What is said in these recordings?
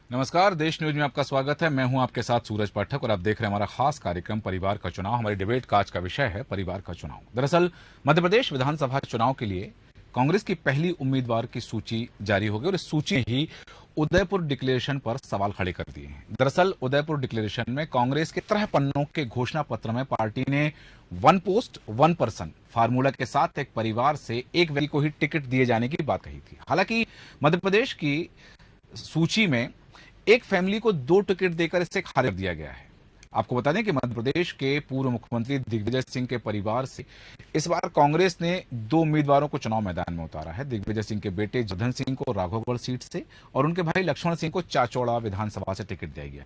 नमस्कार, देश न्यूज में आपका स्वागत है। मैं हूं आपके साथ सूरज पाठक और आप देख रहे हैं हमारा खास कार्यक्रम परिवार का चुनाव। हमारी डिबेट का आज का विषय है परिवार का चुनाव। दरअसल मध्य प्रदेश विधानसभा चुनाव के लिए कांग्रेस की पहली उम्मीदवार की सूची जारी हो गई और इस सूची ही उदयपुर डिक्लेरेशन पर सवाल खड़े कर दिए हैं। दरअसल उदयपुर डिक्लेरेशन में कांग्रेस के 13 पन्नों के घोषणा पत्र में पार्टी ने one post one person formula के साथ एक परिवार से एक व्यक्ति को ही टिकट दिए जाने की बात कही थी। हालांकि मध्य प्रदेश की सूची में एक फैमिली को 2 टिकट देकर इसे खारिज कर दिया गया है। आपको बता दें कि मध्य प्रदेश के पूर्व मुख्यमंत्री दिग्विजय सिंह के परिवार से इस बार कांग्रेस ने 2 उम्मीदवारों को चुनाव मैदान में उतारा है। दिग्विजय सिंह के बेटे जर्धन सिंह को राघवगढ़ सीट से और उनके भाई लक्ष्मण सिंह को चाचौड़ा विधानसभा से टिकट दिया गया।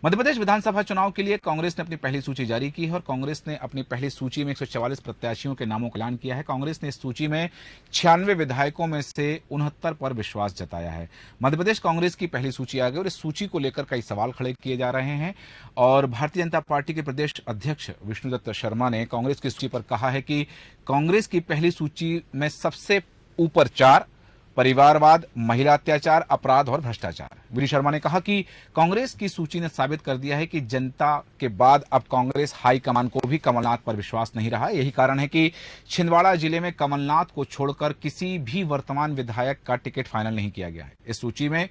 मध्य प्रदेश विधानसभा चुनाव के लिए कांग्रेस ने अपनी पहली सूची जारी की है और कांग्रेस ने अपनी पहली सूची में 144 प्रत्याशियों के नामों का ऐलान किया है। कांग्रेस ने इस सूची में 96 विधायकों में से 69 पर विश्वास जताया है। मध्य प्रदेश कांग्रेस की पहली सूची आ गई और इस सूची को लेकर कई सवाल खड़े किए जा रहे हैं और भारतीय जनता पार्टी के प्रदेश अध्यक्ष विष्णुदत्त शर्मा ने कांग्रेस की सूची पर कहा है कि कांग्रेस की पहली सूची में सबसे ऊपर 4 परिवारवाद, महिला अत्याचार, अपराध और भ्रष्टाचार। वी शर्मा ने कहा कि कांग्रेस की सूची ने साबित कर दिया है कि जनता के बाद अब कांग्रेस हाईकमान को भी कमलनाथ पर विश्वास नहीं रहा। यही कारण है कि छिंदवाड़ा जिले में कमलनाथ को छोड़कर किसी भी वर्तमान विधायक का टिकट फाइनल नहीं किया गया है। इस सूची में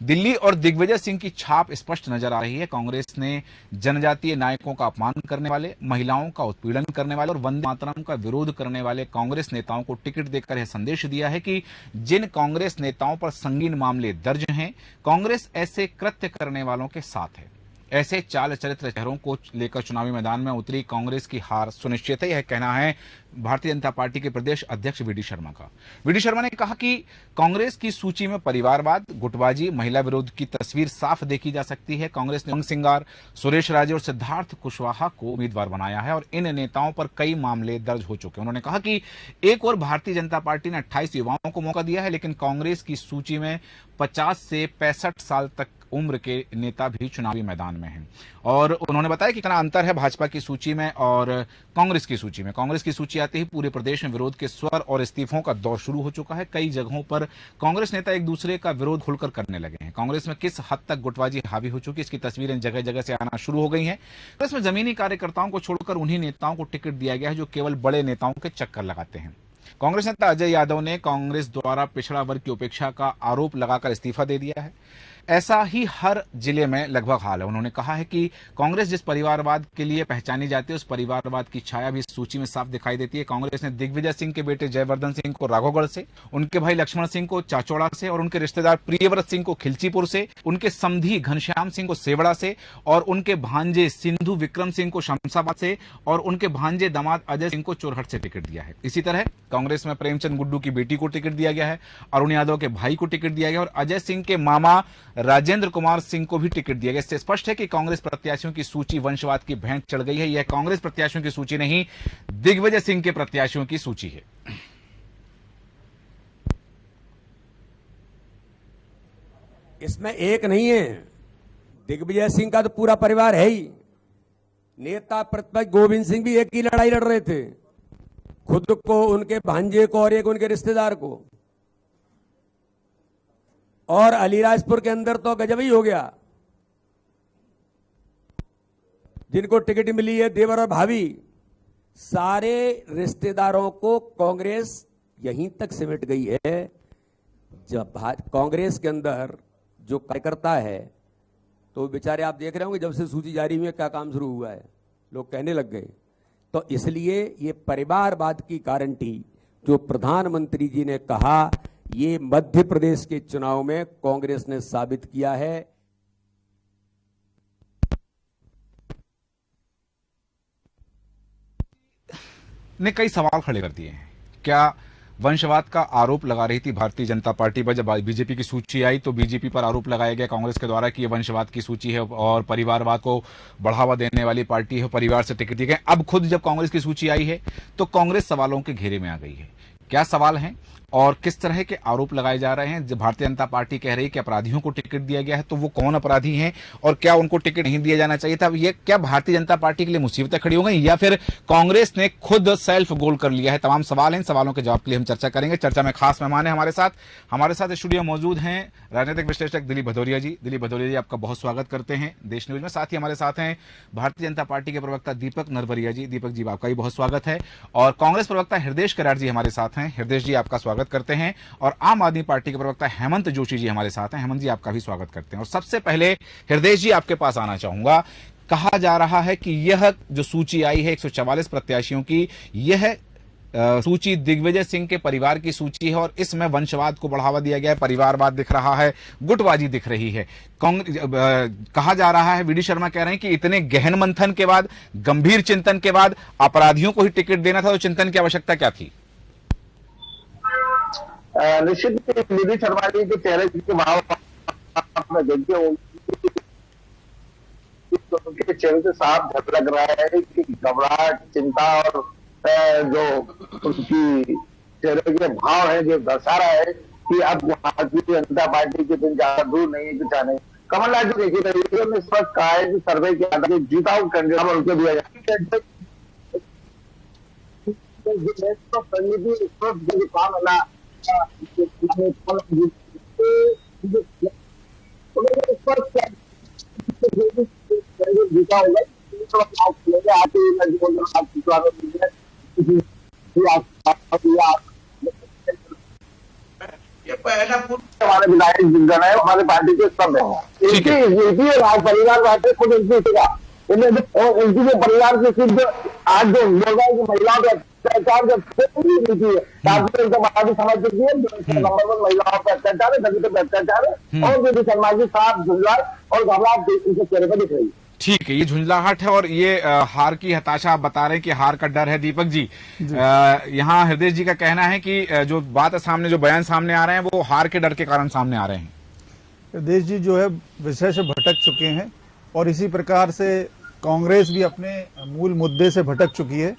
दिल्ली और दिग्विजय सिंह की छाप स्पष्ट नजर आ रही है। कांग्रेस ने जनजातीय नायकों का अपमान करने वाले, महिलाओं का उत्पीड़न करने वाले और वंदे मातरम का विरोध करने वाले कांग्रेस नेताओं को टिकट देकर यह संदेश दिया है कि जिन कांग्रेस नेताओं पर संगीन मामले दर्ज हैं, कांग्रेस ऐसे कृत्य करने वालों के साथ है। ऐसे चाल चरित्र चेहरों को लेकर चुनावी मैदान में उतरी कांग्रेस की हार सुनिश्चित है, यह कहना है भारतीय जनता पार्टी के प्रदेश अध्यक्ष वी डी शर्मा का। वी डी शर्मा ने कहा कि कांग्रेस की सूची में परिवारवाद, गुटबाजी, महिला विरोध की तस्वीर साफ देखी जा सकती है। कांग्रेस ने उमंग सिंगार, सुरेश राजे और सिद्धार्थ कुशवाहा को उम्मीदवार बनाया है और इन नेताओं पर कई मामले दर्ज हो चुके हैं। उन्होंने कहा कि एक और भारतीय जनता पार्टी ने 28 युवाओं को मौका दिया है, लेकिन कांग्रेस की सूची में 50 से 65 साल तक उम्र के नेता भी चुनावी मैदान में हैं और उन्होंने बताया कि कितना अंतर है भाजपा की सूची में और कांग्रेस की सूची में। कांग्रेस की सूची आते ही पूरे प्रदेश में विरोध के स्वर और इस्तीफों का दौर शुरू हो चुका है। कई जगहों पर कांग्रेस नेता एक दूसरे का विरोध खुलकर करने लगे हैं। कांग्रेस में किस हद तक गुटबाजी हावी हो चुकी है, इसकी तस्वीरें जगह जगह से आना शुरू हो गई हैं। कांग्रेस में जमीनी कार्यकर्ताओं को छोड़कर उन्हीं नेताओं को टिकट दिया गया है जो केवल बड़े नेताओं के चक्कर लगाते हैं। कांग्रेस नेता अजय यादव ने कांग्रेस द्वारा पिछड़ा वर्ग की उपेक्षा का आरोप लगाकर इस्तीफा दे दिया है। ऐसा ही हर जिले में लगभग हाल है। उन्होंने कहा है कि कांग्रेस जिस परिवारवाद के लिए पहचानी जाती है उस परिवारवाद की छाया भी इस सूची में साफ दिखाई देती है। कांग्रेस ने दिग्विजय सिंह के बेटे जयवर्धन सिंह को राघवगढ़ से, उनके भाई लक्ष्मण सिंह को चाचौड़ा से और उनके रिश्तेदार प्रियव्रत सिंह को खिलचीपुर से, उनके समधी घनश्याम सिंह को सेवड़ा से और उनके भांजे सिंधु विक्रम सिंह को शमशाबाद से और उनके भांजे दामाद अजय सिंह को चोरहट से टिकट दिया है। इसी तरह कांग्रेस में प्रेमचंद गुड्डू की बेटी को टिकट दिया गया है, अरुण यादव के भाई को टिकट दिया गया और अजय सिंह के मामा राजेंद्र कुमार सिंह को भी टिकट दिया गया। इससे स्पष्ट है कि कांग्रेस प्रत्याशियों की सूची वंशवाद की भेंट चढ़ गई है। यह कांग्रेस प्रत्याशियों की सूची नहीं, दिग्विजय सिंह के प्रत्याशियों की सूची है। इसमें एक नहीं है, दिग्विजय सिंह का तो पूरा परिवार है ही। नेता प्रतिपक्ष गोविंद सिंह भी एक ही लड़ाई लड़ रहे थे, खुद को, उनके भांजे को और एक उनके रिश्तेदार को। और अलीराजपुर के अंदर तो गजब ही हो गया, जिनको टिकट मिली है देवर और भाभी, सारे रिश्तेदारों को कांग्रेस यहीं तक सिमट गई है। जब कांग्रेस के अंदर जो कार्यकर्ता है तो बेचारे आप देख रहे होंगे जब से सूची जारी हुई है क्या काम शुरू हुआ है, लोग कहने लग गए। तो इसलिए ये परिवारवाद की गारंटी जो प्रधानमंत्री जी ने कहा, ये मध्य प्रदेश के चुनाव में कांग्रेस ने साबित किया है। ने कई सवाल खड़े कर दिए हैं। क्या वंशवाद का आरोप लगा रही थी भारतीय जनता पार्टी पर? जब बीजेपी की सूची आई तो बीजेपी पर आरोप लगाया गया कांग्रेस के द्वारा कि यह वंशवाद की सूची है और परिवारवाद को बढ़ावा देने वाली पार्टी है, परिवार से टिकट दिए गए। अब खुद जब कांग्रेस की सूची आई है तो कांग्रेस सवालों के घेरे में आ गई है। क्या सवाल हैं और किस तरह के आरोप लगाए जा रहे हैं। जब भारतीय जनता पार्टी कह रही है कि अपराधियों को टिकट दिया गया है, तो वो कौन अपराधी हैं और क्या उनको टिकट नहीं दिया जाना चाहिए था। ये क्या भारतीय जनता पार्टी के लिए मुसीबतें खड़ी हो गई या फिर कांग्रेस ने खुद सेल्फ गोल कर लिया है। तमाम सवाल हैं, इन सवालों के जवाब के लिए हम चर्चा करेंगे। चर्चा में खास मेहमान है हमारे साथ स्टूडियो मौजूद हैं राजनीतिक विश्लेषक दिलीप भदौरिया जी। दिलीप भदौरिया जी, आपका बहुत स्वागत करते हैं देश न्यूज में। साथ ही हमारे साथ हैं भारतीय जनता पार्टी के प्रवक्ता दीपक नरवरिया जी। दीपक जी, आपका भी बहुत स्वागत है। और कांग्रेस प्रवक्ता हृदय कराड़ जी हमारे साथ हैं। हृदय जी, आपका स्वागत करते हैं। और आम आदमी पार्टी के प्रवक्ता हेमंत जोशी जी हमारे साथ हैं। हेमंत जी, आपका भी स्वागत करते हैं। और सबसे पहले हृदय जी, आपके पास आना चाहूंगा। कहा जा रहा है कि यह जो सूची आई है 144 प्रत्याशियों की, यह सूची दिग्विजय सिंह के परिवार की सूची है और इसमें वंशवाद को बढ़ावा दिया गया है, परिवारवाद दिख रहा है, गुटबाजी दिख रही है। कहा जा रहा है, वीडी शर्मा कह रहे हैं कि इतने गहन मंथन के बाद, गंभीर चिंतन के बाद अपराधियों को ही टिकट देना था, तो चिंतन की आवश्यकता क्या थी। निश्चित वीडी शर्मा जी के चेहरे के भाव देखिए, उनके चेहरे से साफ झलक रहा है कि घबराहट, चिंता और जो उनकी चेहरे के भाव है, जो दर्शा रहा है कि अब भारतीय जनता पार्टी के दिन ज्यादा दूर नहीं है कि चाहे कमलनाथ जी देखिए तरीके में इस वक्त कहा है कि सर्वे के आधार जीता हुआ कैंडिडेट उनको दिया जाए। जीता होगा ये पहला हमारे विधायक जिनगण है, हमारे पार्टी के स्तंभ है। इनकी राज परिवार बातें खुद इनकी जो परिवार के सिद्ध आज जो बोल रहा है कि महिलाओं के अत्याचार नीति है, भी समझ चुकी है। नंबर 1 महिलाओं पर अत्याचार है, दलितों पर अत्याचार है और जो शर्मा जी साफ झुंझलाहट और घबराहट इनके चेहरे पर दिख रही है। ठीक है, ये झुंझलाहट है और ये हार की हताशा आप बता रहे हैं कि हार का डर है। दीपक जी, यहाँ हृदय जी का कहना है कि जो बात सामने, जो बयान सामने आ रहे हैं वो हार के डर के कारण सामने आ रहे हैं। हृदय जी जो है विषय से भटक चुके हैं और इसी प्रकार से कांग्रेस भी अपने मूल मुद्दे से भटक चुकी है।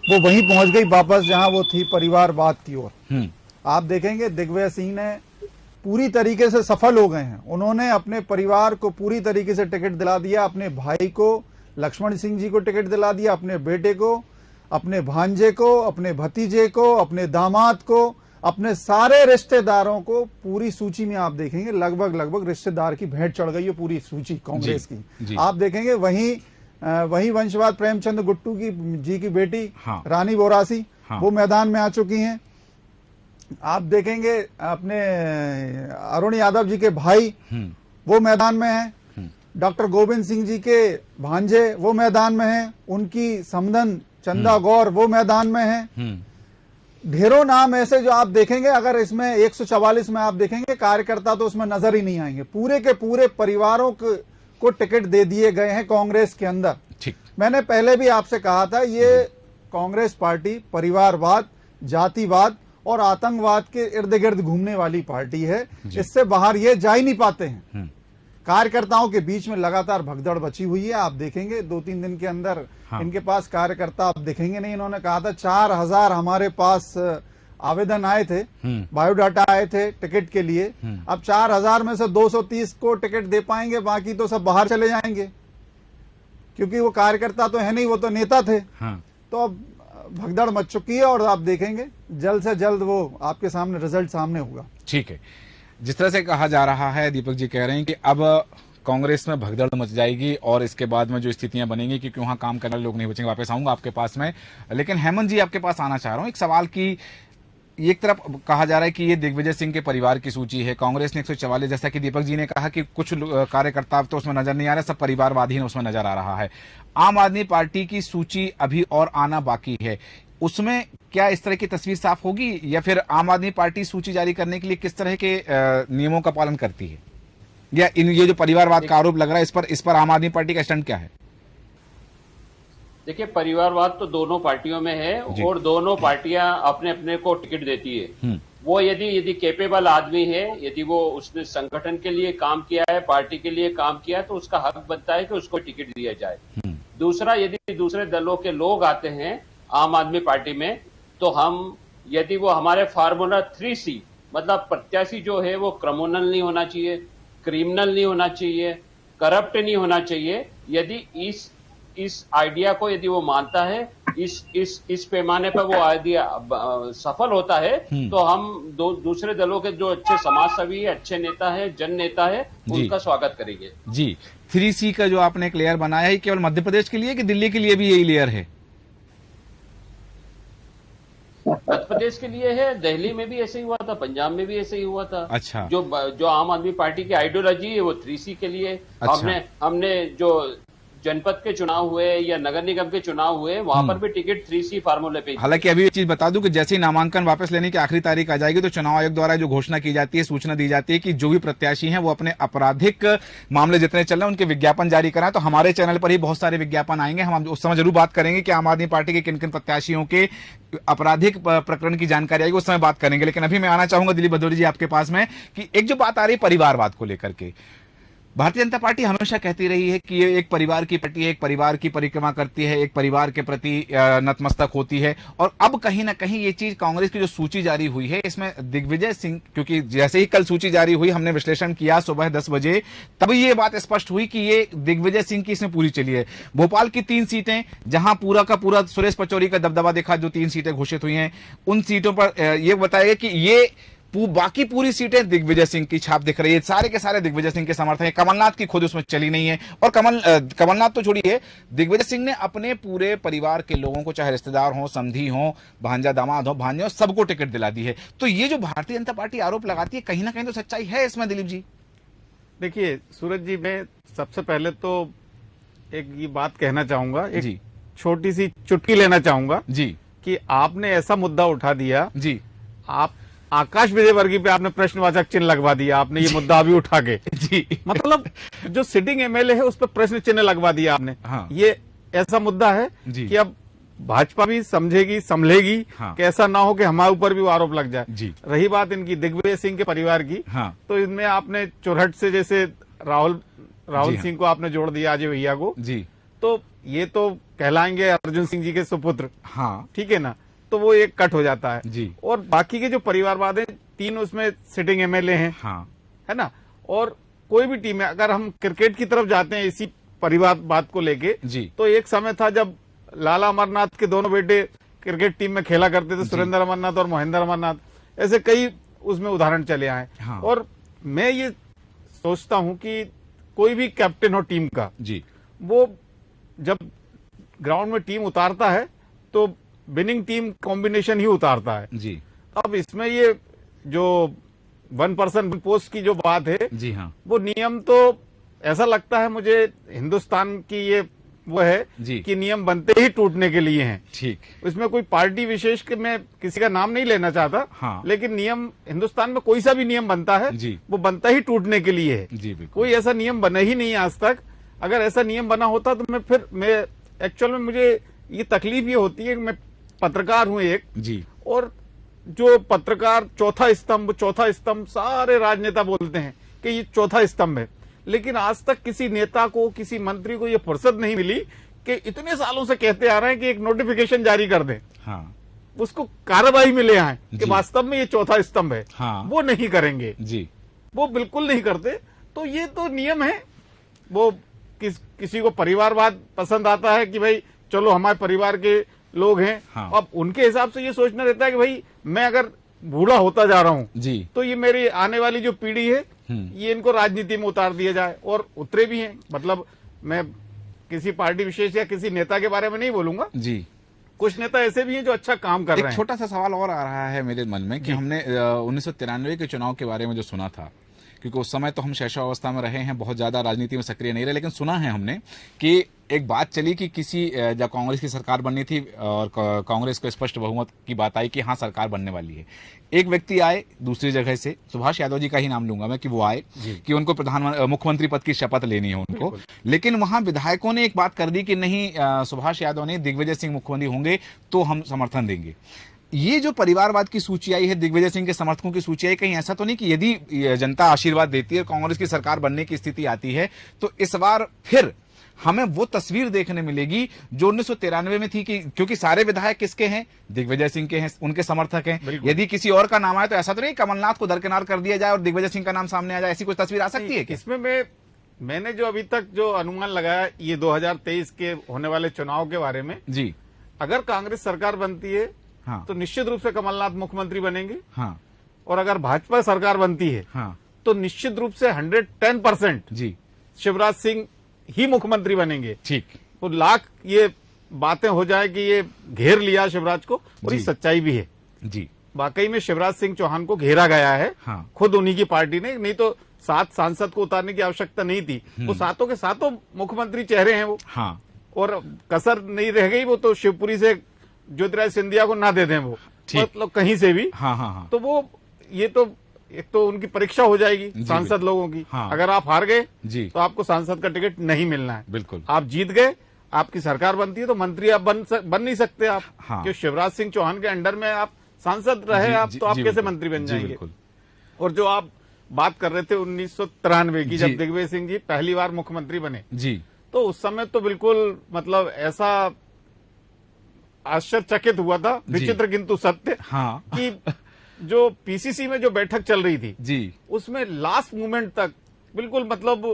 वो वहीं पहुंच गई वापस जहां वो थी, परिवारवाद की ओर। आप देखेंगे दिग्विजय सिंह ने पूरी तरीके से सफल हो गए हैं। उन्होंने अपने परिवार को पूरी तरीके से टिकट दिला दिया। अपने भाई को, लक्ष्मण सिंह जी को टिकट दिला दिया, अपने बेटे को, अपने भांजे को, अपने भतीजे को, अपने दामाद को, अपने सारे रिश्तेदारों को। पूरी सूची में आप देखेंगे लगभग रिश्तेदार की भेंट चढ़ गई है पूरी सूची कांग्रेस की। आप देखेंगे वही वंशवाद प्रेमचंद गुट्टू जी की बेटी रानी बोरासी वो मैदान में आ चुकी हैं। आप देखेंगे अपने अरुण यादव जी के भाई वो मैदान में हैं। डॉक्टर गोविंद सिंह जी के भांजे वो मैदान में हैं। उनकी समधन चंदा गौर वो मैदान में हैं। ढेरों नाम ऐसे जो आप देखेंगे, अगर इसमें 144 में आप देखेंगे कार्यकर्ता तो उसमें नजर ही नहीं आएंगे। पूरे के पूरे परिवारों को टिकट दे दिए गए हैं कांग्रेस के अंदर। मैंने पहले भी आपसे कहा था, ये कांग्रेस पार्टी परिवारवाद, जातिवाद और आतंकवाद के इर्द गिर्द घूमने वाली पार्टी है। इससे बाहर ये जा ही नहीं पाते हैं। कार्यकर्ताओं के बीच में लगातार भगदड़ बची हुई है। आप देखेंगे 2-3 दिन के अंदर इनके पास कार्यकर्ता आप देखेंगे नहीं। इन्होंने कहा था 4000 हमारे पास आवेदन आए थे, बायोडाटा आए थे टिकट के लिए। अब 4000 में से 230 को टिकट दे पाएंगे, बाकी तो सब बाहर चले जाएंगे, क्योंकि वो कार्यकर्ता तो है नहीं, वो तो नेता थे। तो अब भगदड़ मच चुकी है और आप देखेंगे जल्द से जल्द वो आपके सामने रिजल्ट सामने होगा। ठीक है, जिस तरह से कहा जा रहा है, दीपक जी कह रहे हैं कि अब कांग्रेस में भगदड़ मच जाएगी और इसके बाद में जो स्थितियां बनेंगी, क्योंकि वहां काम करने वाले लोग नहीं बचेंगे। वापस आऊंगा आपके पास में, लेकिन हेमंत जी आपके पास आना चाह रहा हूं एक सवाल की। एक तरफ कहा जा रहा है कि ये दिग्विजय सिंह के परिवार की सूची है, कांग्रेस ने 144, जैसा कि दीपक जी ने कहा कि कुछ कार्यकर्ता तो उसमें नजर नहीं आ रहे, सब परिवारवादी उसमें नजर आ रहा है। आम आदमी पार्टी की सूची अभी और आना बाकी है, उसमें क्या इस तरह की तस्वीर साफ होगी या फिर आम आदमी पार्टी सूची जारी करने के लिए किस तरह के नियमों का पालन करती है, या ये जो परिवारवाद का आरोप लग रहा है इस पर आम आदमी पार्टी का स्टैंड क्या है? देखिए, परिवारवाद तो दोनों पार्टियों में है और दोनों पार्टियां अपने अपने को टिकट देती है। वो यदि केपेबल आदमी है, यदि वो उसने संगठन के लिए काम किया है, पार्टी के लिए काम किया है, तो उसका हक बनता है कि उसको टिकट दिया जाए। दूसरा, यदि दूसरे दलों के लोग आते हैं आम आदमी पार्टी में, तो हम यदि वो हमारे फार्मूला 3C, मतलब प्रत्याशी जो है वो क्रिमिनल नहीं होना चाहिए, क्रिमिनल नहीं होना चाहिए, करप्ट नहीं होना चाहिए, यदि इस आइडिया को यदि वो मानता है, इस पैमाने पर वो आइडिया सफल होता है, तो हम दूसरे दलों के जो अच्छे समाजसेवी है, अच्छे नेता है, जन नेता है, उनका स्वागत करेंगे। जी, 3C का जो आपने एक लेयर बनाया है, केवल मध्य प्रदेश के लिए कि दिल्ली के लिए भी यही लेयर है? मध्य प्रदेश के लिए है, दिल्ली में भी ऐसे ही हुआ था, पंजाब में भी ऐसे ही हुआ था। अच्छा। जो आम आदमी पार्टी की आइडियोलॉजी है वो 3C के लिए। अच्छा। हमने जो जनपद के चुनाव हुए या नगर निगम के चुनाव हुए, वहां पर भी टिकट 3C फार्मूले पे। हालांकि अभी ये चीज बता दूं कि जैसे ही नामांकन वापस लेने की आखिरी तारीख आ जाएगी तो चुनाव आयोग द्वारा जो घोषणा की जाती है, सूचना दी जाती है कि जो भी प्रत्याशी हैं वो अपने आपराधिक मामले जितने चल रहे हैं उनके विज्ञापन जारी कराएं। तो हमारे चैनल पर ही बहुत सारे विज्ञापन आएंगे, हम उस समय जरूर बात करेंगे कि आम आदमी पार्टी के किन किन प्रत्याशियों के आपराधिक प्रकरण की जानकारी आएगी, उस समय बात करेंगे। लेकिन अभी मैं आना चाहूंगा दिलीप भदौरिया जी आपके पास में कि एक जो बात आ रही है परिवारवाद को लेकर के, भारतीय जनता पार्टी हमेशा कहती रही है कि ये एक परिवार की पार्टी है, एक परिवार की परिक्रमा करती है, एक परिवार के प्रति नतमस्तक होती है। और अब कहीं ना कहीं ये चीज कांग्रेस की जो सूची जारी हुई है इसमें दिग्विजय सिंह, क्योंकि जैसे ही कल सूची जारी हुई हमने विश्लेषण किया सुबह 10 बजे, तभी ये बात स्पष्ट हुई कि ये दिग्विजय सिंह की इसमें पूरी चली है। भोपाल की 3 सीटें जहां पूरा का पूरा सुरेश पचौरी का दबदबा देखा, जो 3 सीटें घोषित हुई हैं, उन सीटों पर यह बताया गया कि ये बाकी पूरी सीटें दिग्विजय सिंह की छाप दिख रही है, सारे के सारे दिग्विजय सिंह के समर्थन है। कमलनाथ की खुद उसमें चली नहीं है। और कमलनाथ तो छोड़िए, दिग्विजय सिंह ने अपने पूरे परिवार के लोगों को, चाहे रिश्तेदार हो, समधी हो, भांजा दामाद हो, भांजे हो, सबको टिकट दिला दी है। तो ये जो भारतीय जनता पार्टी आरोप लगाती है, कहीं ना कहीं तो सच्चाई है इसमें दिलीप जी। देखिए सूरज जी, मैं सबसे पहले तो एक ये बात कहना चाहूंगा, एक छोटी सी चुटकी लेना चाहूंगा जी, कि आपने ऐसा मुद्दा उठा दिया जी, आप आकाश विजयवर्गीय पे आपने प्रश्नवाचक चिन्ह लगवा दिया, आपने ये मुद्दा अभी उठा के जी, मतलब जो सिटिंग एमएलए है उस पर प्रश्न चिन्ह लगवा दिया आपने। हाँ। ये ऐसा मुद्दा है कि अब भाजपा भी समझेगी, संभलेगी, हाँ, कि ऐसा ना हो कि हमारे ऊपर भी वो आरोप लग जाए जी। रही बात इनकी दिग्विजय सिंह के परिवार की, हाँ, तो इनमें आपने चुरहट से जैसे राहुल सिंह को आपने जोड़ दिया, अजय भैया को जी, तो ये तो कहलाएंगे अर्जुन सिंह जी के सुपुत्र, हाँ, ठीक है ना, तो वो एक कट हो जाता है जी। और बाकी के जो परिवारवाद है, 3 उसमें सिटिंग एमएलए हैं, हाँ, है ना। और कोई भी टीम है, अगर हम क्रिकेट की तरफ जाते हैं इसी परिवारवाद को लेके जी, तो एक समय था जब लाला अमरनाथ के दोनों बेटे क्रिकेट टीम में खेला करते थे, सुरेंद्र अमरनाथ और महेंद्र अमरनाथ, ऐसे कई उसमें उदाहरण चले आए। हाँ। और मैं ये सोचता हूं कि कोई भी कैप्टन हो टीम का जी, वो जब ग्राउंड में टीम उतारता है तो विनिंग टीम कॉम्बिनेशन ही उतारता है जी। अब इसमें ये जो 1 पर्सन पोस्ट की जो बात है जी, हाँ, वो नियम तो ऐसा लगता है मुझे हिंदुस्तान की ये वो है जी, कि नियम बनते ही टूटने के लिए हैं। ठीक, इसमें कोई पार्टी विशेष के मैं किसी का नाम नहीं लेना चाहता, हाँ, लेकिन नियम हिंदुस्तान में कोई सा भी नियम बनता है जी, वो बनता ही टूटने के लिए है जी। कोई ऐसा नियम बना ही नहीं आज तक। अगर ऐसा नियम बना होता तो मैं एक्चुअल में मुझे ये तकलीफ ये होती है कि मैं पत्रकार हूं एक जी, और जो पत्रकार चौथा स्तंभ सारे राजनेता बोलते हैं कि ये चौथा स्तंभ है, लेकिन आज तक किसी नेता को, किसी मंत्री को ये फुर्सत नहीं मिली कि इतने सालों से कहते आ रहे हैं कि एक नोटिफिकेशन जारी कर दें, हाँ, उसको कार्रवाई में ले आए कि वास्तव में ये चौथा स्तंभ है, हाँ, वो नहीं करेंगे जी, वो बिल्कुल नहीं करते। तो ये तो नियम है। वो किसी को परिवारवाद पसंद आता है कि भाई चलो हमारे परिवार के लोग हैं, हाँ, अब उनके हिसाब से ये सोचना रहता है कि भाई मैं अगर बूढ़ा होता जा रहा हूं जी, तो ये मेरी आने वाली जो पीढ़ी है ये इनको राजनीति में उतार दिया जाए, और उतरे भी हैं। मतलब मैं किसी पार्टी विशेष या किसी नेता के बारे में नहीं बोलूंगा जी, कुछ नेता ऐसे भी हैं जो अच्छा काम कर रहे हैं। एक छोटा सा सवाल और आ रहा है मेरे मन में कि हमने 1993 के चुनाव के बारे में जो सुना था, क्योंकि उस समय तो हम शैशवावस्था में रहे हैं, बहुत ज्यादा राजनीति में सक्रिय नहीं रहे, लेकिन सुना है हमने कि एक बात चली कि जब कांग्रेस की सरकार बननी थी और कांग्रेस को स्पष्ट बहुमत की बात आई कि हाँ सरकार बनने वाली है, एक व्यक्ति आए दूसरी जगह से, सुभाष यादव जी का ही नाम लूंगा मैं, कि वो आए कि उनको मुख्यमंत्री पद की शपथ लेनी है उनको, लेकिन वहां विधायकों ने एक बात कर दी कि नहीं, सुभाष यादव ने दिग्विजय सिंह मुख्यमंत्री होंगे तो हम समर्थन देंगे। ये जो परिवारवाद की सूची आई है, दिग्विजय सिंह के समर्थकों की सूची आई, कहीं ऐसा तो नहीं कि यदि जनता आशीर्वाद देती है, कांग्रेस की सरकार बनने की स्थिति आती है, तो इस बार फिर हमें वो तस्वीर देखने मिलेगी जो 1993 में थी, कि क्योंकि सारे विधायक किसके हैं, दिग्विजय सिंह के हैं, उनके समर्थक हैं। यदि किसी और का नाम आए तो ऐसा तो नहीं कमलनाथ को दरकिनार कर दिया जाए और दिग्विजय सिंह का नाम सामने आ जाए, ऐसी कोई तस्वीर आ सकती है क्या? इसमें मैंने जो अभी तक जो अनुमान लगाया ये 2023 के होने वाले चुनाव के बारे में जी, अगर कांग्रेस सरकार बनती है हाँ, तो निश्चित रूप से कमलनाथ मुख्यमंत्री बनेंगे, हाँ, और अगर भाजपा सरकार बनती है हाँ, तो निश्चित रूप से 110% जी, शिवराज सिंह ही मुख्यमंत्री बनेंगे। ठीक, तो लाख ये बातें हो जाए कि ये घेर लिया शिवराज को, और ये जी। सच्चाई भी है। जी, वाकई में शिवराज सिंह चौहान को घेरा गया है, हाँ। खुद उन्हीं की पार्टी ने, नहीं तो 7 सांसद को उतारने की आवश्यकता नहीं थी। वो सातों के सातों मुख्यमंत्री चेहरे हैं वो, हाँ, और कसर नहीं रह गई, वो तो शिवपुरी से ज्योतिरादित्य सिंधिया को ना दे दें वो, ठीक। मतलब कहीं से भी, हाँ, हाँ, हाँ, तो वो ये तो एक तो उनकी परीक्षा हो जाएगी जी, सांसद लोगों की। हाँ। अगर आप हार गए जी, तो आपको सांसद का टिकट नहीं मिलना है। बिल्कुल, आप जीत गए, आपकी सरकार बनती है तो मंत्री आप बन नहीं सकते आप, हाँ। क्योंकि शिवराज सिंह चौहान के अंडर में आप सांसद रहे जी, आप, जी, तो आप जी, कैसे बिल्कुल, मंत्री बन जी, जाएंगे। बिल्कुल, और जो आप बात कर रहे थे 1993 की, जी। जब दिग्विजय सिंह जी पहली बार मुख्यमंत्री बने, जी, तो उस समय तो बिल्कुल मतलब ऐसा आश्चर्यचकित हुआ था, विचित्र किंतु सत्य, हाँ, कि जो पीसीसी में जो बैठक चल रही थी जी, उसमें लास्ट मोमेंट तक बिल्कुल मतलब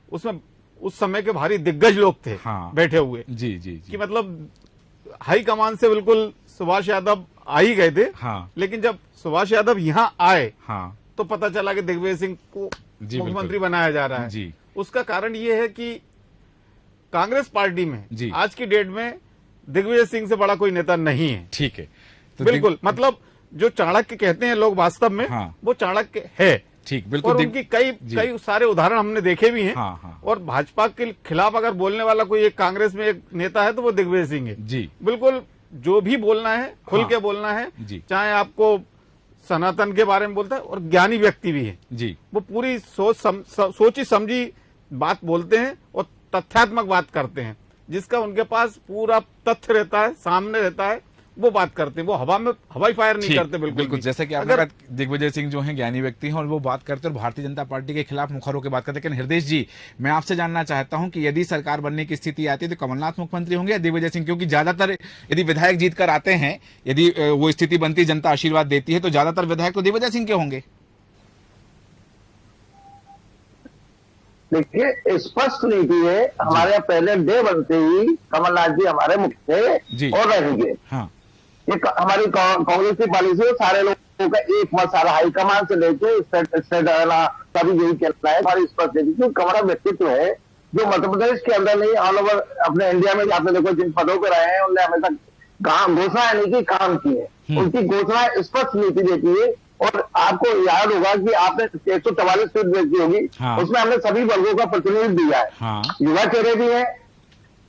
उसमें उस समय के भारी दिग्गज लोग थे हाँ। बैठे हुए, जी, जी, जी, कि मतलब हाई कमान से बिल्कुल सुभाष यादव आ ही गए थे, हाँ, लेकिन जब सुभाष यादव यहाँ आए हाँ, तो पता चला कि दिग्विजय सिंह को जी, मुख्यमंत्री बिल्कुल। बनाया जा रहा है। जी, उसका कारण ये है कि कांग्रेस पार्टी में जी। आज की डेट में दिग्विजय सिंह से बड़ा कोई नेता नहीं है। ठीक है, तो बिल्कुल, मतलब जो चाणक्य कहते हैं लोग वास्तव में, हाँ। वो चाणक्य है। ठीक, बिल्कुल, और उनकी कई सारे उदाहरण हमने देखे भी हैं। हाँ, हाँ, और भाजपा के खिलाफ अगर बोलने वाला कोई एक कांग्रेस में एक नेता है तो वो दिग्विजय सिंह है। जी, बिल्कुल, जो भी बोलना है खुल हाँ। के बोलना है, जी। चाहे आपको सनातन के बारे में बोलता है, और ज्ञानी व्यक्ति भी है, जी, वो पूरी सोची समझी बात बोलते हैं और तथ्यात्मक बात करते हैं, जिसका उनके पास पूरा तथ्य रहता है, सामने रहता है, वो बात करते हैं, वो हवाई फायर नहीं ठीक, करते। बिल्कुल भी। जैसे कि आपने अगर कहा दिग्विजय सिंह जो हैं ज्ञानी व्यक्ति हैं और वो बात करते हैं और भारतीय जनता पार्टी के खिलाफ मुखर होकर बात करते हैं। लेकिन हृदय जी, मैं आपसे जानना चाहता हूं कि यदि सरकार बनने की स्थिति आती है तो कमलनाथ मुख्यमंत्री होंगे या दिग्विजय सिंह? क्योंकि ज्यादातर यदि विधायक जीत कर आते हैं, यदि वो स्थिति बनती, जनता आशीर्वाद देती है, तो ज्यादातर विधायक तो दिग्विजय सिंह के होंगे। देखिए, स्पष्ट नीति है हमारे यहाँ पहले डे बनते ही कमलनाथ जी हमारे मुख्य जी। थे और रहेंगे। हाँ, ये हमारी कांग्रेस की पॉलिसी है, सारे लोगों का एक मत, सारा हाईकमान से लेके स्टेट सभी यही कहना है हमारी स्पष्ट नीति, क्योंकि हमारा व्यक्तित्व है जो मध्य प्रदेश के अंदर नहीं, ऑल ओवर अपने इंडिया में आपने देखो जिन पदों पर रहे हैं उनने हमेशा घोषणा नहीं की, काम की है। उनकी घोषणा स्पष्ट नीति देती है। और आपको याद होगा कि आपने 144 सीट देखी होगी, हाँ। उसमें हमने सभी वर्गों का प्रतिनिधित्व दिया है। हाँ, युवा चेहरे भी हैं,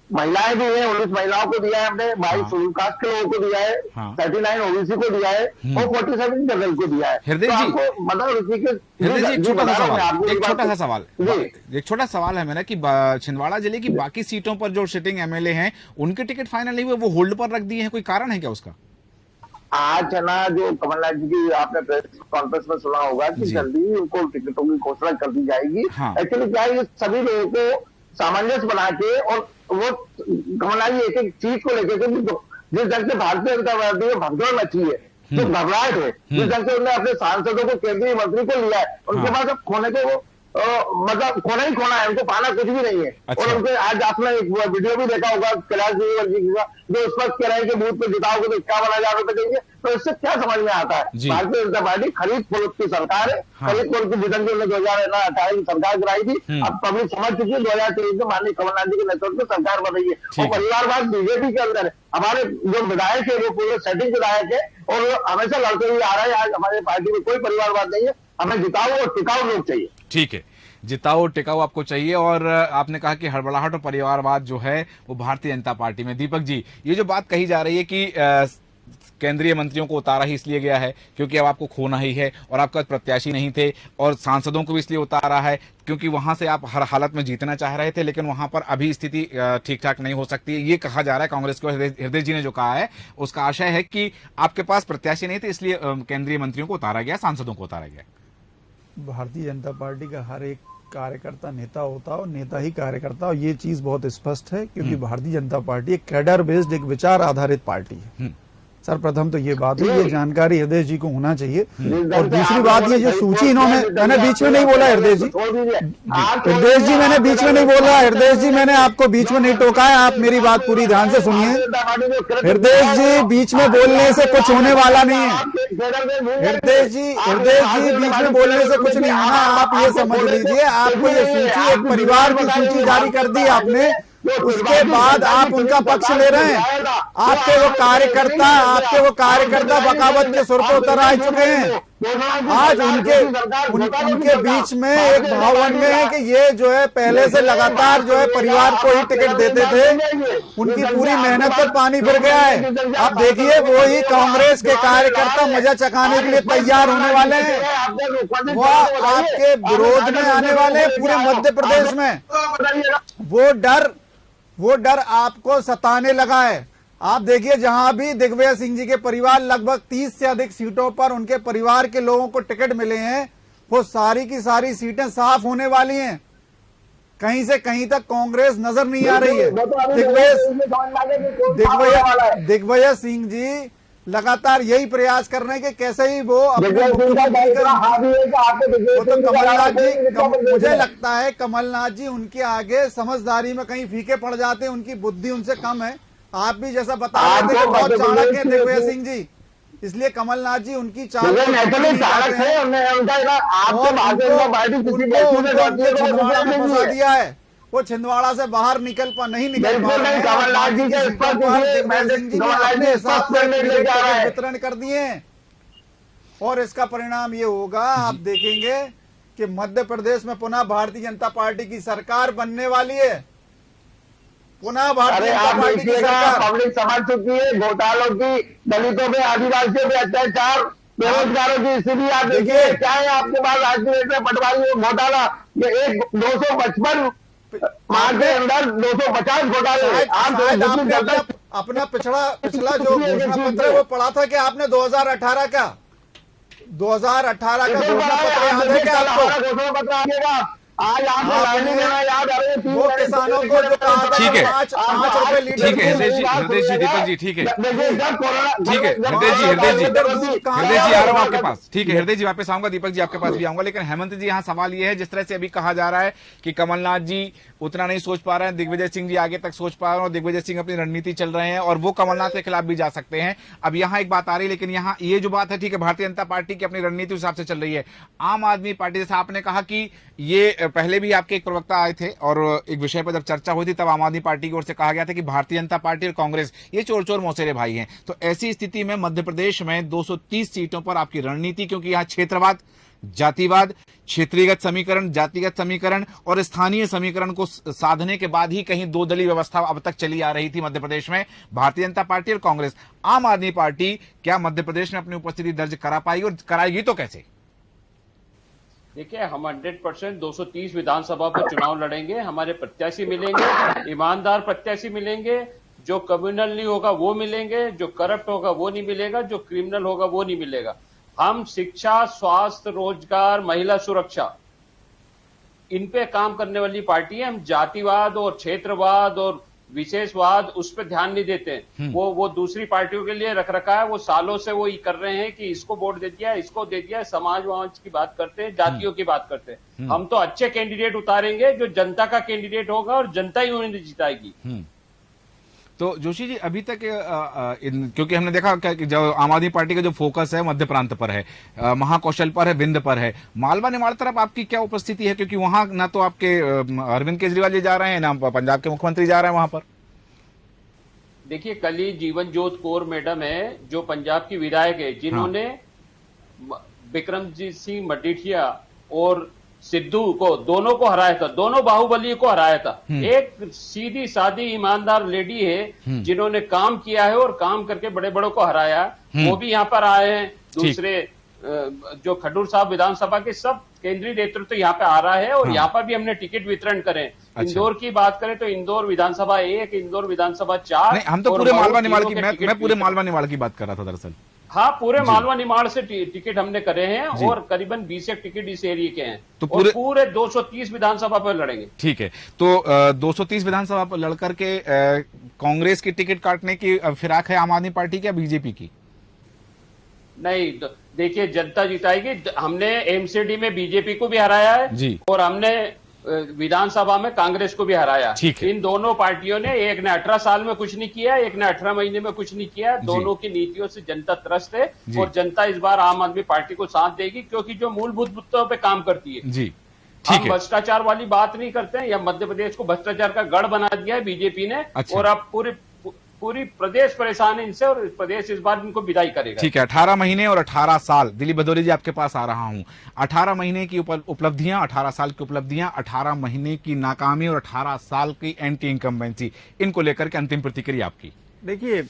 महिलाएं भी हैं, 19 महिलाओं को दिया है हमने, 22 शेड्यूल कास्ट के लोगों को दिया है, हाँ। 39 ओबीसी को दिया है और 47 जनरल को दिया है। हृदय तो जी, आपको मतलब इसी के हृदय जी, एक जी, छोटा सा बता रहा हूं मैं सवाल, आपको एक ये बात छोटा सा तो- सवाल, जी। एक छोटा सवाल है मेरा कि छिंदवाड़ा जिले की बाकी सीटों पर जो सिटिंग एमएलए हैं उनके टिकट फाइनल नहीं हुए, वो होल्ड पर रख दिए हैं, कोई कारण है क्या उसका? आज है ना, जो कमलनाथ जी की आपने प्रेस कॉन्फ्रेंस में सुना होगा कि जी। जल्दी उनको टिकटों की घोषणा कर दी जाएगी। हाँ। एक्चुअली क्या है, ये सभी लोगों को सामंजस्य बना के, और वो कमलनाथ जी एक एक चीज को लेकर के जिस ढंग से भारतीय जनता पार्टी में भगदड़ मची है, जो घबराहट है, जिस ढंग से उन्होंने अपने सांसदों को, केंद्रीय मंत्री को लिया है, उनके हाँ। पास अब खोने को वो मतलब खोना ही खोना है, उनको पाना कुछ भी नहीं है। अच्छा। और उनके आज आपने एक वीडियो भी देखा होगा कैलाश जी का, जो उस वक्त कह रहे हैं कि बूथ पे जिताओगे तो 51,000 रुपए देंगे। तो इससे क्या समझ में आता है? जी। भारतीय जनता पार्टी खरीद फरोख्त की सरकार है। हाँ। खरीद फरोख्त की विधन जो 2018 की सरकार गिराई थी, अब पब्लिक समझ चुकी है। 2023 में माननीय कमलनाथ जी के नेतृत्व में सरकार बन रही है। ठीक और है। परिवारवाद बीजेपी के अंदर है। हमारे जो विधायक है वो पूरे सेटिंग विधायक है और वो हमेशा लड़ते हुए आ रहे हैं। आज हमारे पार्टी में कोई परिवारवाद नहीं है। हमें जिताऊ और टिकाऊ लोग चाहिए। ठीक है, जिताओ टिकाऊ आपको चाहिए। और आपने कहा कि हड़बड़ाहट और परिवारवाद जो है वो भारतीय जनता पार्टी में। दीपक जी, ये जो बात कही जा रही है कि केंद्रीय मंत्रियों को उतारा ही इसलिए गया है क्योंकि अब आपको खोना ही है और आपका प्रत्याशी नहीं थे, और सांसदों को भी इसलिए उतारा है क्योंकि वहां से आप हर हालत में जीतना चाह रहे थे, लेकिन वहां पर अभी स्थिति ठीक ठाक नहीं हो सकती है, ये कहा जा रहा है कांग्रेस को। हृदय जी ने जो कहा है उसका आशय है कि आपके पास प्रत्याशी नहीं थे इसलिए केंद्रीय मंत्रियों को उतारा गया, सांसदों को उतारा गया। भारतीय जनता पार्टी का हर एक कार्यकर्ता नेता होता हो, नेता ही कार्यकर्ता हो, ये चीज बहुत स्पष्ट है, क्योंकि भारतीय जनता पार्टी एक कैडर बेस्ड, एक विचार आधारित पार्टी है। सर्वप्रथम तो ये बात है, ये जानकारी हृदय जी को होना चाहिए। और दूसरी बात ये जो सूची इन्होंने, मैंने बीच में नहीं बोला हृदय जी, मैंने बीच में नहीं बोला, हृदय जी मैंने आपको बीच में नहीं टोका है, आप मेरी बात पूरी ध्यान से सुनिए। हृदय जी बीच में बोलने से कुछ होने वाला नहीं है। हृदय जी बीच में बोलने से कुछ नहीं होना, आप ये समझ लीजिए। आपको ये सूची, एक परिवार की सूची जारी कर दी आपने, उसके बाद आप उनका पक्ष ले रहे हैं। आपके वो कार्यकर्ता बगावत के सुर पर उतर आ चुके हैं। आज उनके बीच में एक भावना है कि ये जो है पहले से लगातार जो है परिवार को ही टिकट देते थे, उनकी पूरी मेहनत पर पानी फिर गया है। अब देखिए वो ही कांग्रेस के कार्यकर्ता मजा चखाने के लिए तैयार होने वाले हैं, वो आपके विरोध में आने वाले हैं पूरे मध्य प्रदेश में। वो डर आपको सताने लगा है। आप देखिए, जहां भी दिग्विजय सिंह जी के परिवार लगभग 30 से अधिक सीटों पर उनके परिवार के लोगों को टिकट मिले हैं, वो सारी की सारी सीटें साफ होने वाली हैं। कहीं से कहीं तक कांग्रेस नजर नहीं आ रही है। दिग्विजय सिंह जी लगातार यही प्रयास कर रहे हैं कि कैसे ही वो तो कमलनाथ जी, मुझे लगता है कमलनाथ जी उनके आगे समझदारी में कहीं फीके पड़ जाते हैं, उनकी बुद्धि उनसे कम है। आप भी जैसा बता रहे थे कि बहुत चाणक्य है दिग्विजय सिंह जी, इसलिए कमलनाथ जी उनकी चाल फंसा दिया है। वो छिंदवाड़ा से बाहर नहीं निकल पा रहे हैं। वितरण कर दिए और इसका परिणाम ये होगा, आप देखेंगे कि मध्य प्रदेश में पुनः भारतीय जनता पार्टी की सरकार बनने वाली है। पुनः भारतीय जनता पार्टी की सरकार। पब्लिक समझ चुकी है घोटालों की, दलितों पे, आदिवासियों पे अत्याचार, बेरोजगारों की स्थिति। आप देखिए, चाहे आपके पास आज की डेट में पटवारी घोटाला, ये एक 255 माह के अंदर 250 घोटाले। आपने अपना पिछला जो घोषणा पत्र है वो पढ़ा था कि आपने 2018 का घोषणा पत्र याद है क्या आपको? घोषणा पत्र आएगा आज आप वो किसानों को जो कहा था ठीक है, 5 रुपए लीटर। ठीक है हृदय जी, दीपक जी, ठीक है हृदय जी आ रहा हूं आपके पास। ठीक है हृदय जी, वापस आऊंगा, दीपक जी आपके पास भी आऊंगा। लेकिन हेमंत जी, यहाँ सवाल ये है, जिस तरह से अभी कहा जा रहा है कि कमलनाथ जी उतना नहीं सोच पा रहे हैं, दिग्विजय सिंह जी आगे तक सोच पा रहे हैं और दिग्विजय सिंह अपनी रणनीति चल रहे हैं और वो कमलनाथ के खिलाफ भी जा सकते हैं। अब यहाँ एक बात आ रही है, लेकिन यहाँ ये जो बात है, ठीक है, भारतीय जनता पार्टी की अपनी रणनीति उस हिसाब से चल रही है। आम आदमी पार्टी, जैसा आपने कहा कि ये पहले भी आपके एक प्रवक्ता आए थे और एक विषय पर जब चर्चा हुई थी तब आम आदमी पार्टी की ओर से कहा गया था कि भारतीय जनता पार्टी और कांग्रेस ये चोर चोर मौसेरे भाई हैं। तो ऐसी स्थिति में मध्य प्रदेश में 230 सीटों पर आपकी रणनीति, क्योंकि यहां क्षेत्रवाद, जातिवाद, क्षेत्रीयगत समीकरण, जातिगत समीकरण और स्थानीय समीकरण को साधने के बाद ही कहीं दो दलीय व्यवस्था अब तक चली आ रही थी मध्य प्रदेश में, भारतीय जनता पार्टी और कांग्रेस। आम आदमी पार्टी क्या मध्य प्रदेश में अपनी उपस्थिति दर्ज करा पाएगी और कराएगी तो कैसे? देखिए, हम 100% 230 विधानसभा पर चुनाव लड़ेंगे। हमारे प्रत्याशी मिलेंगे, ईमानदार प्रत्याशी मिलेंगे, जो कम्युनल नहीं होगा वो मिलेंगे, जो करप्ट होगा वो नहीं मिलेगा, जो क्रिमिनल होगा वो नहीं मिलेगा। हम शिक्षा, स्वास्थ्य, रोजगार, महिला सुरक्षा, इन पे काम करने वाली पार्टी है। हम जातिवाद और क्षेत्रवाद और विशेषवाद उस पर ध्यान नहीं देते। वो दूसरी पार्टियों के लिए रख रखा है। वो सालों से वो कर रहे हैं कि इसको वोट दे दिया, इसको दे दिया, समाज की बात करते हैं, जातियों की बात करते हैं। हम तो अच्छे कैंडिडेट उतारेंगे, जो जनता का कैंडिडेट होगा और जनता ही उन्हें जिताएगी। तो जोशी जी, अभी तक क्योंकि हमने देखा कि जो आम आदमी पार्टी का जो फोकस है मध्य प्रांत पर है, महाकौशल पर है, विंध्य पर है, मालवा निमाड़ तरफ आपकी क्या उपस्थिति है? क्योंकि वहां ना तो आपके अरविंद केजरीवाल जी जा रहे हैं, ना पंजाब के मुख्यमंत्री जा रहे हैं वहां पर। देखिए, कल ही जीवनजोत कौर मैडम है, जो पंजाब की विधायक है, जिन्होंने बिक्रमजीत सिंह मजीठिया और सिद्धू को, दोनों को हराया था, दोनों बाहुबली को हराया था। एक सीधी सादी ईमानदार लेडी है जिन्होंने काम किया है और काम करके बड़े बड़ों को हराया। वो भी यहाँ पर आए हैं। दूसरे जो खडूर साहब विधानसभा के सब केंद्रीय नेतृत्व तो यहाँ पे आ रहा है और यहाँ पर भी हमने टिकट वितरण करें। इंदौर की बात करें तो इंदौर विधानसभा 1, इंदौर विधानसभा 4। हम तो पूरे मालवा निमाड़ की, मैं पूरे मालवा निमाड़ की बात कर रहा था दरअसल। हाँ, पूरे मालवा निमाड़ से टिकट हमने करे हैं और करीबन 20 टिकट इस एरिया के हैं, तो और पूरे 230 विधानसभा पर लड़ेंगे। ठीक है, तो 230 विधानसभा पर लड़कर के कांग्रेस की टिकट काटने की फिराक है आम आदमी पार्टी की या बीजेपी की? नहीं, देखिए जनता जिताएगी। हमने एमसीडी में बीजेपी को भी हराया है जी, और हमने विधानसभा में कांग्रेस को भी हराया। ठीक है। इन दोनों पार्टियों ने, एक ने 18 साल में कुछ नहीं किया, एक ने 18 महीने में कुछ नहीं किया। दोनों की नीतियों से जनता त्रस्त है और जनता इस बार आम आदमी पार्टी को साथ देगी, क्योंकि जो मूलभूत मुद्दों पे काम करती है। जी, हम भ्रष्टाचार वाली बात नहीं करते हैं। या मध्य प्रदेश को भ्रष्टाचार का गढ़ बना दिया है बीजेपी ने। अच्छा। और अब पूरी प्रदेश परेशान है इनसे, और प्रदेश इस बार इनको विदाई करेगा। ठीक है, 18 महीने और 18 साल। दिलीप भदौरिया जी, आपके पास आ रहा हूं। 18 महीने की उपलब्धियां, 18 साल की उपलब्धियां, 18 महीने की नाकामी और 18 साल की एंटी इनकम्बेंसी, इनको लेकर के अंतिम प्रतिक्रिया आपकी। देखिए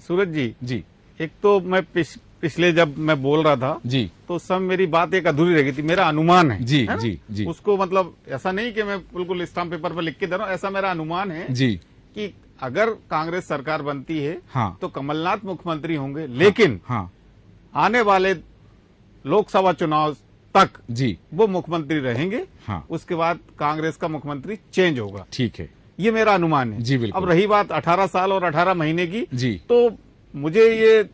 सूरज जी, जी एक तो मैं पिछले जब मैं बोल रहा था जी, तो सब मेरी बात एक अधूरी रह गई थी। मेरा अनुमान है जी, है ना? जी। उसको मतलब ऐसा नहीं कि मैं बिल्कुल स्टाम्प पेपर पर लिख के दे रहा हूँ, ऐसा मेरा अनुमान है जी, कि अगर कांग्रेस सरकार बनती है हाँ, तो कमलनाथ मुख्यमंत्री होंगे, लेकिन हाँ, आने वाले लोकसभा चुनाव तक जी, वो मुख्यमंत्री रहेंगे। हाँ, उसके बाद कांग्रेस का मुख्यमंत्री चेंज होगा। ठीक है ये मेरा अनुमान है जी, बिल्कुल। अब रही बात 18 साल और 18 महीने की, जी, तो मुझे ये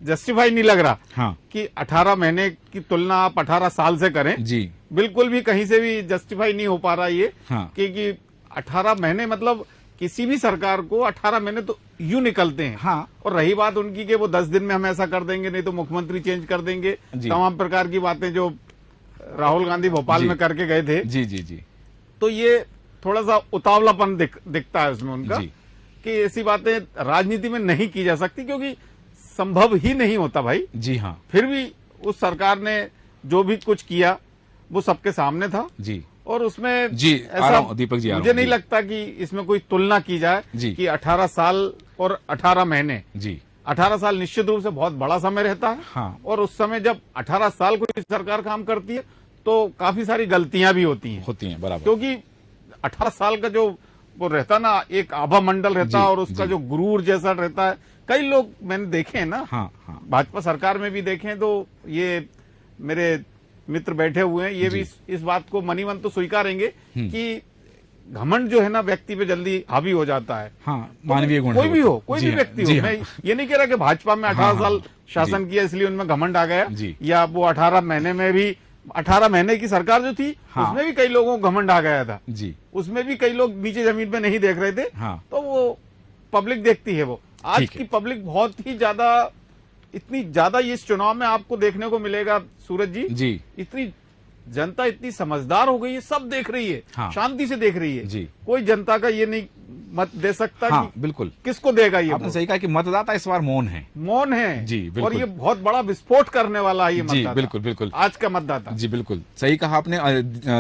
जस्टिफाई नहीं लग रहा हाँ, कि 18 महीने की तुलना आप 18 साल से करें। जी, बिल्कुल भी कहीं से भी जस्टिफाई नहीं हो पा रहा ये, हाँ, क्योंकि 18 महीने मतलब किसी भी सरकार को 18 महीने तो यूं निकलते हैं। हाँ, और रही बात उनकी कि वो 10 दिन में हम ऐसा कर देंगे, नहीं तो मुख्यमंत्री चेंज कर देंगे, जी। तमाम प्रकार की बातें जो राहुल गांधी भोपाल जी। में करके गए थे, जी, जी, जी, तो ये थोड़ा सा उतावलापन दिखता है उसमें उनका, जी, कि ऐसी बातें राजनीति में नहीं की जा सकती, क्योंकि संभव ही नहीं होता भाई। जी, हाँ, फिर भी उस सरकार ने जो भी कुछ किया वो सबके सामने था, जी, और उसमें जी, आ रहा ऐसा हूं, दीपक जी, आ रहा मुझे हूं, नहीं जी। लगता कि इसमें कोई तुलना की जाए जी। कि 18 साल और 18 महीने। जी, 18 साल निश्चित रूप से बहुत बड़ा समय रहता है, हाँ, और उस समय जब 18 साल कोई सरकार काम करती है तो काफी सारी गलतियां भी होती हैं, बराबर, क्योंकि 18 साल का जो वो रहता ना, एक आभा मंडल रहता है, जी, और उसका जी। जो गुरूर जैसा रहता है, कई लोग मैंने देखे हैं ना, हाँ, हाँ, भाजपा सरकार में भी देखे हैं, तो ये मेरे मित्र बैठे हुए हैं, ये भी इस बात को मनी मन तो स्वीकारेंगे कि घमंड जो है ना व्यक्ति पे जल्दी हावी हो जाता है। हाँ, मानवीय गुण कोई है भी वो। हो, कोई जी भी हाँ, व्यक्ति जी हो, हाँ, मैं ये नहीं कह रहा कि भाजपा में 18 हाँ, साल हाँ, शासन किया इसलिए उनमें घमंड आ गया, जी। या वो 18 महीने में भी, 18 महीने की सरकार जो थी, हाँ। उसमें भी कई लोगों को घमंड आ गया था, जी, उसमें भी कई लोग नीचे जमीन पे नहीं देख रहे थे, हाँ, तो वो पब्लिक देखती है। वो आज ठीक है। की पब्लिक बहुत ही ज्यादा, इतनी ज्यादा इस चुनाव में आपको देखने को मिलेगा सूरज जी, इतनी जनता इतनी समझदार हो गई है, सब देख रही है, हाँ। शांति से देख रही है। जी। कोई जनता का ये नहीं मत दे सकता हाँ, कि बिल्कुल, किसको देगा ये आपने वोट। सही कहा कि मतदाता इस बार मौन है। मौन है जी, बिल्कुल। और ये बहुत बड़ा विस्फोट करने वाला है ये जी, मतदाता, बिल्कुल, बिल्कुल, आज का मतदाता। जी, बिल्कुल सही कहा आपने।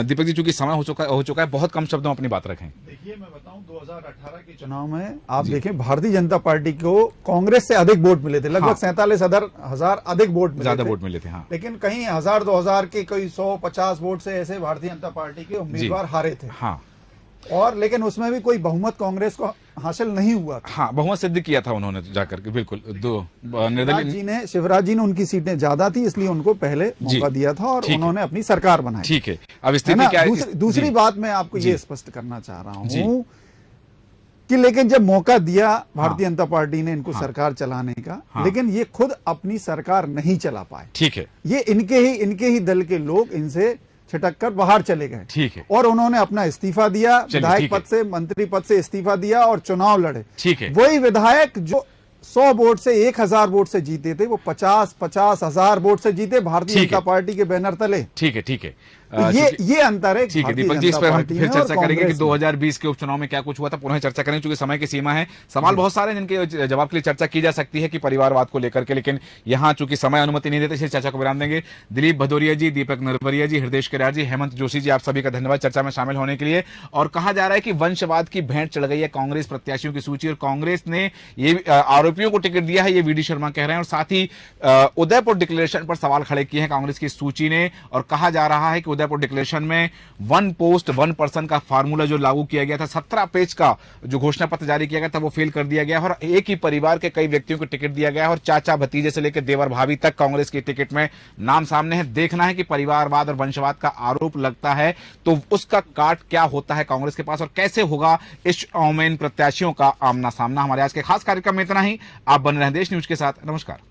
दीपक जी, चूंकि समय हो चुका है, बहुत कम शब्दों में अपनी बात रखें। देखिए, मैं बताऊं 2018 के चुनाव में आप देखें, भारतीय जनता पार्टी को कांग्रेस से अधिक वोट मिले थे, लगभग हाँ। 47,000 अधिक वोट मिले ज्यादा थे। वोट मिले थे, हाँ, लेकिन कहीं 1000-2000 के, कोई 100-50 वोट से ऐसे भारतीय जनता पार्टी के उम्मीदवार हारे थे। हाँ, और लेकिन उसमें भी कोई बहुमत कांग्रेस को हासिल नहीं हुआ था। हाँ, बहुमत सिद्ध किया था उन्होंने जाकर के, बिल्कुल। शिवराज जी ने उनकी सीटें ज्यादा थी, इसलिए उनको पहले मौका दिया था और ठीक है। उन्होंने अपनी सरकार बनाई। ठीक है, अब है स्थिति ना? क्या है? दूसरी जी, बात मैं आपको जी। ये स्पष्ट करना चाह रहा जी। हूं कि लेकिन जब मौका दिया भारतीय जनता पार्टी ने इनको सरकार चलाने का, हाँ। लेकिन ये खुद अपनी सरकार नहीं चला पाए। ठीक है, ये इनके ही दल के लोग इनसे छिटक कर बाहर चले गए, ठीक है, और उन्होंने अपना इस्तीफा दिया, चलिए, विधायक ठीक है। पद से, मंत्री पद से इस्तीफा दिया और चुनाव लड़े। ठीक है, वही विधायक जो 100 वोट से 1000 वोट से जीते थे, वो 50 हजार वोट से जीते भारतीय ठीक जनता है। पार्टी के बैनर तले। ठीक है, ठीक है। तो ये अंतर है। ठीक है भारतीय दीपक जी, इस जनता पर हम पार्टी फिर में चर्चा और करेंगे कि कांग्रेस में। 2020 के उपचुनाव में क्या कुछ हुआ था, पुनः चर्चा करेंगे, क्योंकि समय की सीमा है। सवाल बहुत सारे हैं जिनके जवाब के लिए चर्चा की जा सकती है कि परिवारवाद को लेकर के, लेकिन यहाँ चूंकि समय अनुमति नहीं देते, इसलिए चर्चा को विराम देंगे। दिलीप भदौरिया जी, दीपक नरवरिया जी, हृदय केरार जी, हेमंत जोशी जी, आप सभी का धन्यवाद चर्चा में शामिल होने के लिए। और कहा जा रहा है कि वंशवाद की भेंट चढ़ गई है कांग्रेस प्रत्याशियों की सूची, और कांग्रेस ने ये आरोपियों को टिकट दिया है, ये वीडी शर्मा कह रहे हैं, और साथ ही उदयपुर डिक्लेरेशन पर सवाल खड़े किए हैं कांग्रेस की सूची ने, और कहा जा रहा है कि उदयपुर डिक्लेरेशन में 1 पोस्ट 1 पर्सन का फार्मूला जो लागू किया गया था, 17 पेज का जो घोषणा पत्र जारी किया गया था वो फेल कर दिया गया और एक ही परिवार के कई व्यक्तियों को टिकट दिया गया और चाचा भतीजे से लेकर देवर भाभी तक कांग्रेस की टिकट में नाम सामने है। देखना है कि परिवारवाद और वंशवाद का आरोप लगता है तो उसका काट क्या होता है कांग्रेस के पास और कैसे होगा इस चुनाव में इन प्रत्याशियों का आमना सामना। हमारे आज के खास कार्यक्रम में इतना ही। आप बने रहें देश न्यूज के साथ। नमस्कार।